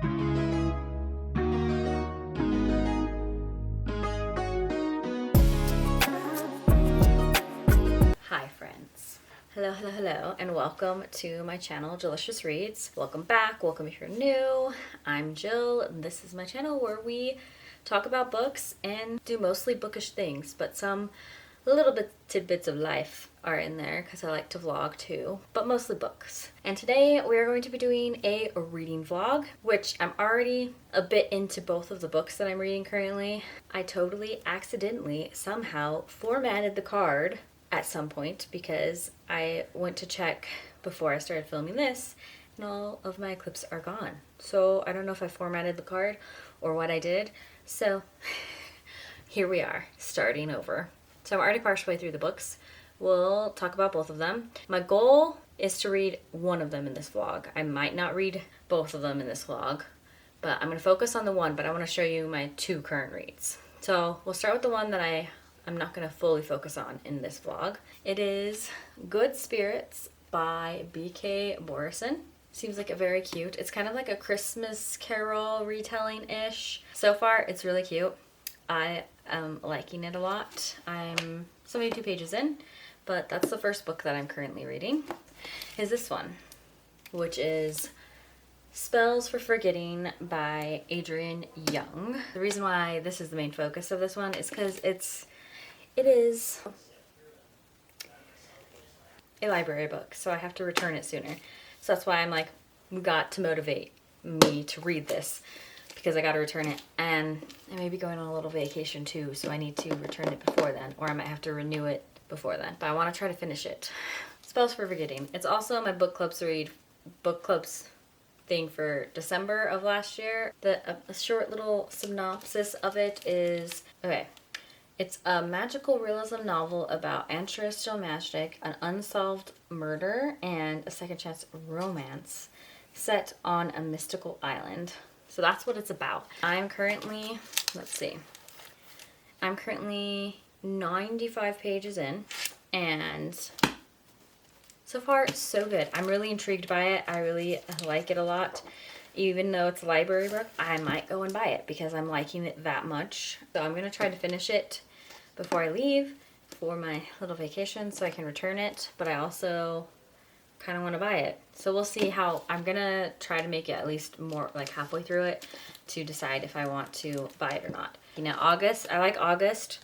Hi friends. Hello, and welcome to my channel, Delicious Reads. Welcome back, welcome if you're new. I'm Jill, and this is my channel where we talk about books and do mostly bookish things, but some little bit tidbits of life are in there because I like to vlog too, but mostly books. And today we are going to be doing a reading vlog, which I'm already a bit into both of the books that I'm reading currently. I totally accidentally somehow formatted the card at some point because I went to check before I started filming this and all of my clips are gone. So I don't know if I formatted the card or what I did. So here we are, starting over. So I'm already partially through the books. We'll talk about both of them. My goal is to read one of them in this vlog. I might not read both of them in this vlog, but I'm gonna focus on the one, but I wanna show you my two current reads. So we'll start with the one that I'm not gonna fully focus on in this vlog. It is Good Spirits by B.K. Borison. Seems like a very cute. It's kind of like a Christmas Carol retelling-ish. So far, it's really cute. I am liking it a lot. I'm 72 pages in, but that's the first book that I'm currently reading, is this one, which is Spells for Forgetting by Adrienne Young. The reason why this is the main focus of this one is because it is a library book, so I have to return it sooner. So that's why I'm like, got to motivate me to read this because I got to return it, and I may be going on a little vacation too, so I need to return it before then, or I might have to renew it before then, but I want to try to finish it. Spells for Forgetting. It's also my book clubs thing for December of last year. A short little synopsis of it is, okay, it's a magical realism novel about ancestral magic, an unsolved murder, and a second chance romance set on a mystical island. So that's what it's about. I'm currently, I'm currently 95 pages in, and so far so good. I'm really intrigued by it. I really like it a lot. Even though it's a library book, I might go and buy it because I'm liking it that much. So I'm gonna try to finish it before I leave for my little vacation so I can return it, but I also kind of want to buy it. So we'll see how, I'm gonna try to make it at least more like halfway through it to decide if I want to buy it or not. You know, August, I like August,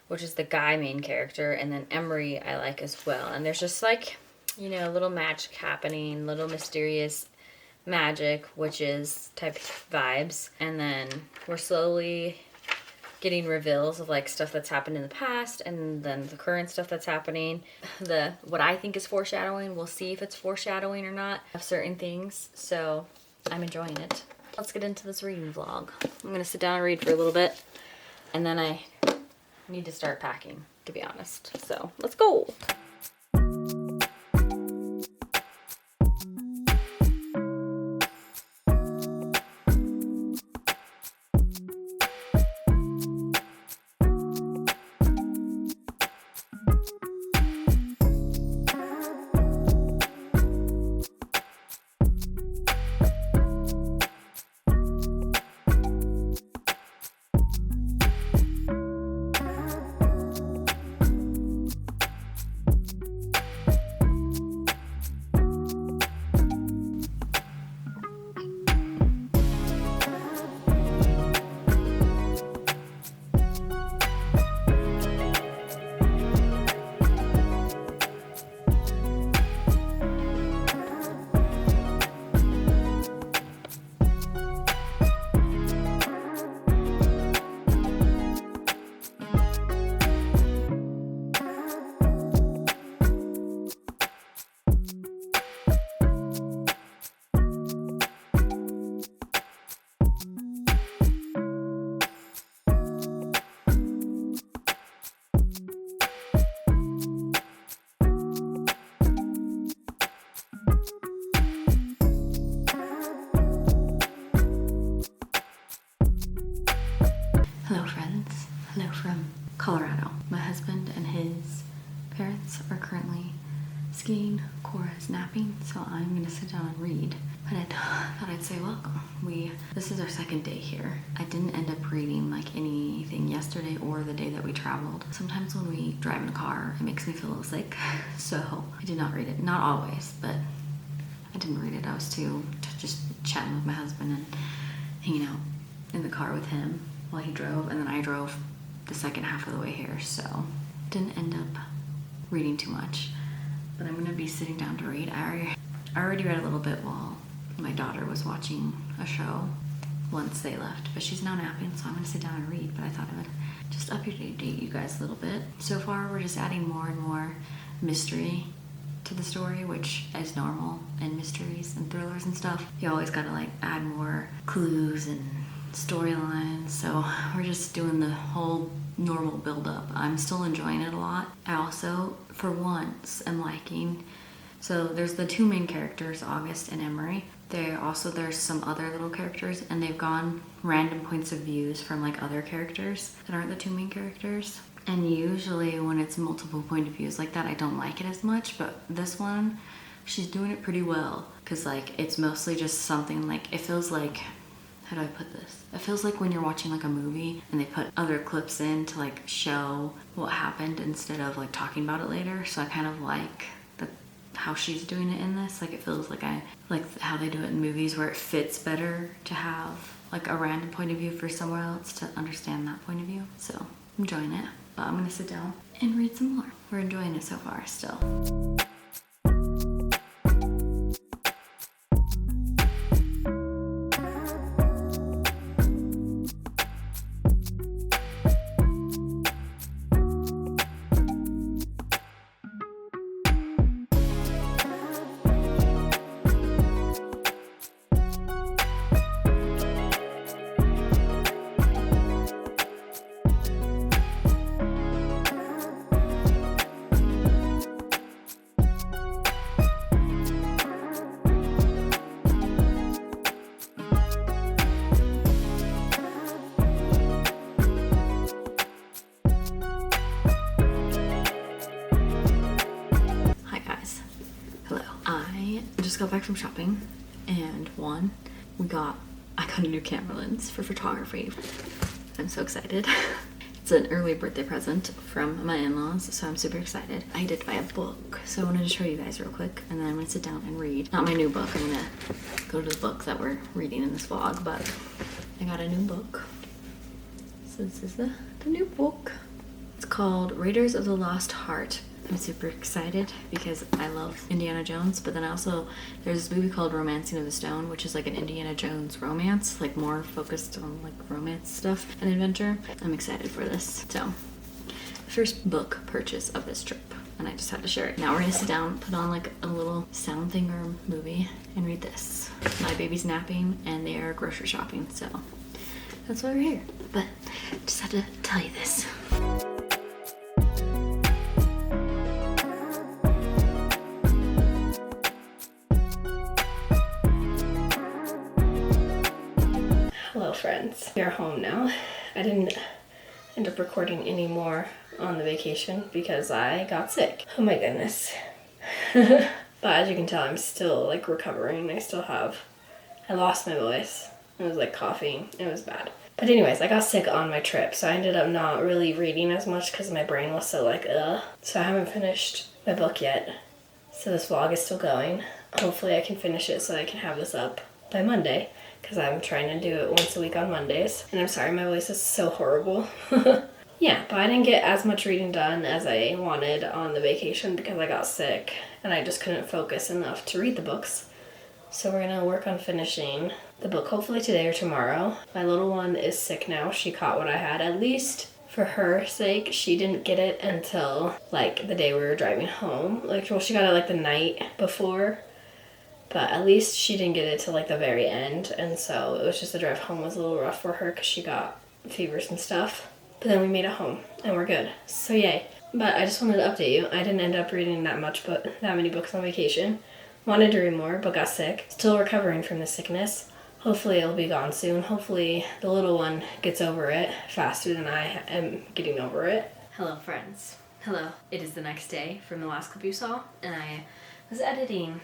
which is the guy main character, and then Emery I like as well. And there's just like, you know, little magic happening, little mysterious magic, witches type vibes. And then we're slowly getting reveals of like stuff that's happened in the past and then the current stuff that's happening. What I think is foreshadowing, we'll see if it's foreshadowing or not of certain things. So I'm enjoying it. Let's get into this reading vlog. I'm gonna sit down and read for a little bit, and then I need to start packing, to be honest. So let's go. Colorado. My husband and his parents are currently skiing. Cora is napping, so I'm gonna sit down and read. But I thought I'd say welcome. This is our second day here. I didn't end up reading like anything yesterday or the day that we traveled. Sometimes when we drive in a car, it makes me feel a little sick. So I did not read it. Not always, but I didn't read it. I was too just chatting with my husband and hanging out in the car with him while he drove, and then I drove the second half of the way here, so didn't end up reading too much. But I'm gonna be sitting down to read. I already read a little bit while my daughter was watching a show once they left, but she's now napping, so I'm gonna sit down and read. But I thought I would just update you guys a little bit. So far, we're just adding more and more mystery to the story, which is normal in mysteries and thrillers and stuff. You always gotta like add more clues and storylines, so we're just doing the whole normal build-up. I'm still enjoying it a lot. I also, for once, am liking, so there's the two main characters, August and Emery. There's some other little characters, and they've gone random points of views from like other characters that aren't the two main characters. And usually when it's multiple point of views like that, I don't like it as much, but this one, she's doing it pretty well, because like it's mostly just something like, it feels like, how do I put this? It feels like when you're watching like a movie and they put other clips in to like show what happened instead of like talking about it later. So I kind of like how she's doing it in this. Like it feels like I like how they do it in movies, where it fits better to have like a random point of view for somewhere else to understand that point of view. So I'm enjoying it, but I'm gonna sit down and read some more. We're enjoying it so far still. Got back from shopping, and I got a new camera lens for photography. I'm so excited. It's an early birthday present from my in-laws, so I'm super excited. I did buy a book, so I wanted to show you guys real quick, and then I'm gonna sit down and read. Not my new book, I'm gonna go to the book that we're reading in this vlog, but I got a new book. So this is the new book. It's called Raiders of the Lost Heart. I'm super excited because I love Indiana Jones, but then also there's this movie called Romancing of the Stone, which is like an Indiana Jones romance, like more focused on like romance stuff and adventure. I'm excited for this. So, first book purchase of this trip, and I just had to share it. Now we're gonna sit down, put on like a little sound thing or movie, and read this. My baby's napping and they are grocery shopping, so that's why we're here. But just had to tell you this. Hello friends, we are home now. I didn't end up recording any more on the vacation because I got sick. Oh my goodness. But as you can tell, I'm still like recovering. I lost my voice. I was like coughing. It was bad. But anyways, I got sick on my trip, so I ended up not really reading as much because my brain was so like ugh. So I haven't finished my book yet. So this vlog is still going. Hopefully I can finish it so I can have this up by Monday, because I'm trying to do it once a week on Mondays. And I'm sorry, my voice is so horrible. Yeah, but I didn't get as much reading done as I wanted on the vacation because I got sick and I just couldn't focus enough to read the books. So we're gonna work on finishing the book hopefully today or tomorrow. My little one is sick now. She caught what I had. At least for her sake, she didn't get it until like the day we were driving home. Like, well, she got it like the night before. But at least she didn't get it till like the very end, and so it was just the drive home was a little rough for her because she got fevers and stuff. But then we made it home and we're good. So yay. But I just wanted to update you. I didn't end up reading that many books on vacation. Wanted to read more, but got sick. Still recovering from the sickness. Hopefully it'll be gone soon. Hopefully the little one gets over it faster than I am getting over it. Hello friends. Hello. It is the next day from the last clip you saw, and I was editing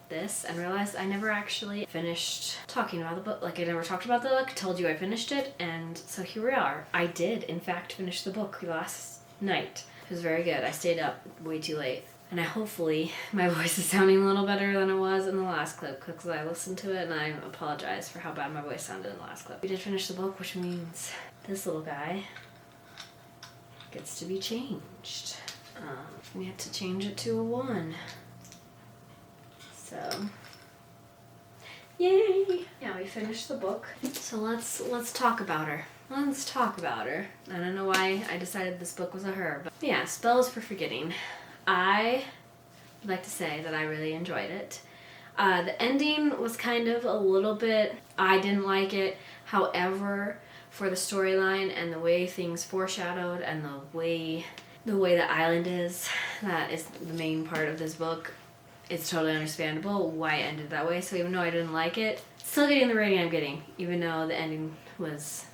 this and realized I never actually finished talking about the book. Like, I never talked about the book, told you I finished it, and so here we are. I did, in fact, finish the book last night. It was very good. I stayed up way too late. And hopefully my voice is sounding a little better than it was in the last clip, because I listened to it and I apologize for how bad my voice sounded in the last clip. We did finish the book, which means this little guy gets to be changed. We had to change it to a 1. So, yay! Yeah, we finished the book. So let's talk about her. Let's talk about her. I don't know why I decided this book was a her, but yeah, Spells for Forgetting. I would like to say that I really enjoyed it. The ending was kind of a little bit, I didn't like it. However, for the storyline and the way things foreshadowed and the way the island is, that is the main part of this book, it's totally understandable why it ended that way. So even though I didn't like it, still getting the rating I'm getting, even though the ending was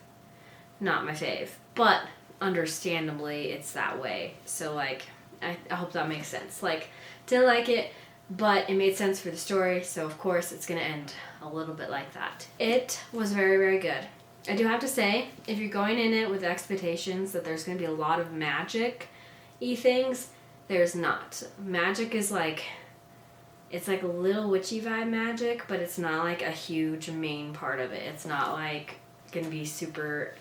not my fave. But understandably, it's that way. So like, I hope that makes sense. Like, didn't like it, but it made sense for the story, so of course it's gonna end a little bit like that. It was very, very good. I do have to say, if you're going in it with expectations that there's gonna be a lot of magic-y things, there's not. Magic is like, it's like a little witchy vibe magic, but it's not like a huge main part of it. It's not like gonna be super...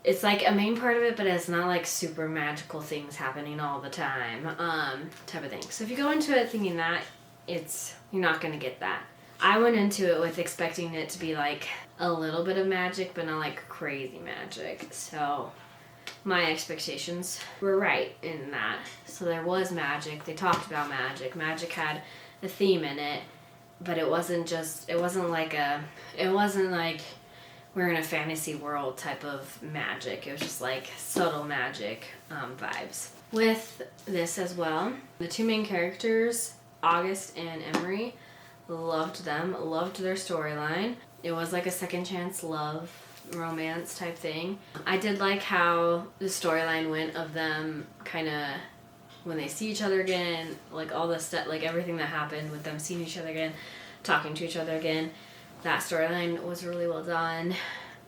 It's like a main part of it, but it's not like super magical things happening all the time, type of thing. So if you go into it thinking that, you're not gonna get that. I went into it with expecting it to be like a little bit of magic, but not like crazy magic. So my expectations were right in that. So there was magic. They talked about magic. Magic had a theme in it, but it wasn't like we're in a fantasy world type of magic. It was just like subtle magic vibes. With this as well, the 2 main characters, August and Emery, loved them, loved their storyline. It was like a second chance love romance type thing. I did like how the storyline went of them kind of, when they see each other again, like all the stuff, like everything that happened with them seeing each other again, talking to each other again. That storyline was really well done.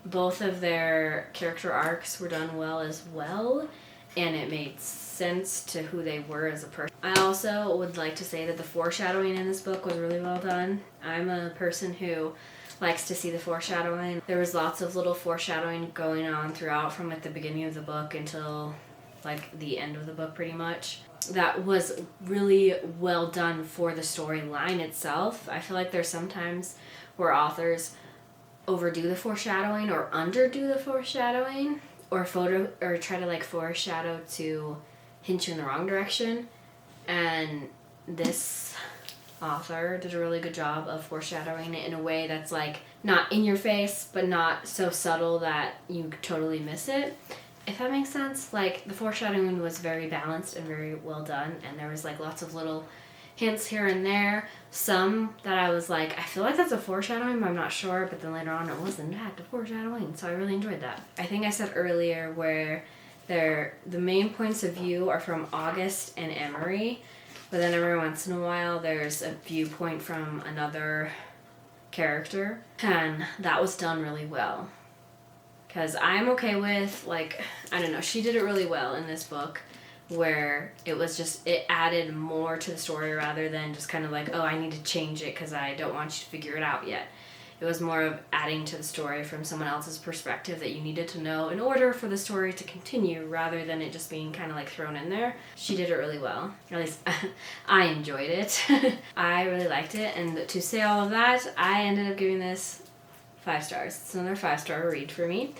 Both of their character arcs were done well as well, and it made sense to who they were as a person. I also would like to say that the foreshadowing in this book was really well done. I'm a person who likes to see the foreshadowing. There was lots of little foreshadowing going on throughout, from like the beginning of the book until like the end of the book pretty much. That was really well done for the storyline itself. I feel like there's sometimes where authors overdo the foreshadowing or underdo the foreshadowing, or try to like foreshadow to hint you in the wrong direction. And this author did a really good job of foreshadowing it in a way that's like not in your face, but not so subtle that you totally miss it. If that makes sense. Like, the foreshadowing was very balanced and very well done, and there was like lots of little hints here and there. Some that I was like, I feel like that's a foreshadowing, but I'm not sure. But then later on, it was in fact a foreshadowing, so I really enjoyed that. I think I said earlier where the main points of view are from August and Emery, but then every once in a while there's a viewpoint from another character, and that was done really well. Because I'm okay with, like, I don't know, she did it really well in this book, where it was just, it added more to the story rather than just kind of like, oh, I need to change it because I don't want you to figure it out yet. It was more of adding to the story from someone else's perspective that you needed to know in order for the story to continue, rather than it just being kind of like thrown in there. She did it really well. Or at least I enjoyed it. I really liked it, and to say all of that, I ended up giving this 5 stars. It's another 5-star read for me,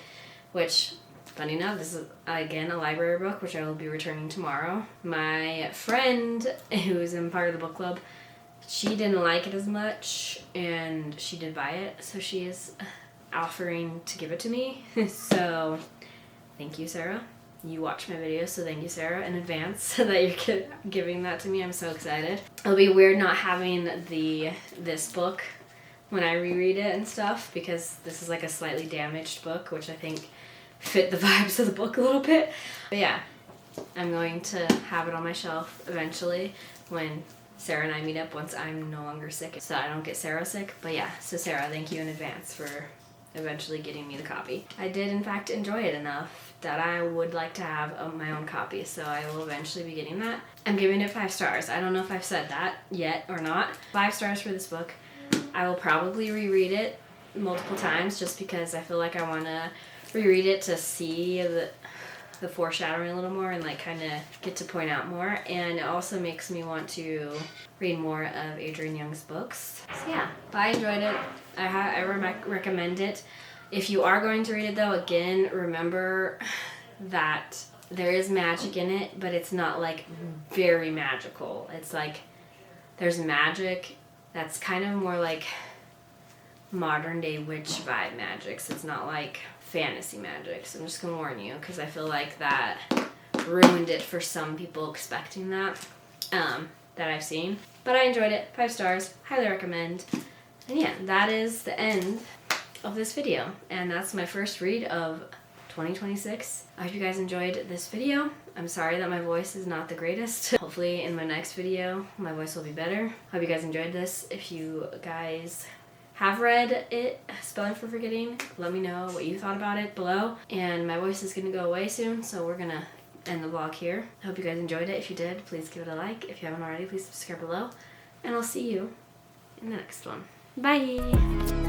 which, funny enough, this is again a library book, which I will be returning tomorrow. My friend, who's in part of the book club, she didn't like it as much, and she did buy it, so she is offering to give it to me. So, thank you, Sarah. You watch my videos, so thank you, Sarah, in advance that you're giving that to me. I'm so excited. It'll be weird not having this book when I reread it and stuff, because this is like a slightly damaged book, which I think fit the vibes of the book a little bit. But yeah, I'm going to have it on my shelf eventually when Sarah and I meet up once I'm no longer sick, so I don't get Sarah sick. But yeah, so Sarah, thank you in advance for eventually getting me the copy. I did in fact enjoy it enough that I would like to have my own copy, so I will eventually be getting that. I'm giving it 5 stars. I don't know if I've said that yet or not. 5 stars for this book. I will probably reread it multiple times just because I feel like I want to reread it to see the foreshadowing a little more and like kind of get to point out more. And it also makes me want to read more of Adrienne Young's books. So yeah, but I enjoyed it. I recommend it. If you are going to read it though, again, remember that there is magic in it, but it's not like very magical. It's like there's magic that's kind of more like modern day witch vibe magic. So it's not like fantasy magic. So I'm just gonna warn you because I feel like that ruined it for some people expecting that I've seen. But I enjoyed it. 5 stars. Highly recommend. And yeah, that is the end of this video. And that's my first read of 2026. I hope you guys enjoyed this video. I'm sorry that my voice is not the greatest. Hopefully in my next video, my voice will be better. Hope you guys enjoyed this. If you guys have read it, Spelling for Forgetting, let me know what you thought about it below. And my voice is gonna go away soon, so we're gonna end the vlog here. I hope you guys enjoyed it. If you did, please give it a like. If you haven't already, please subscribe below. And I'll see you in the next one. Bye!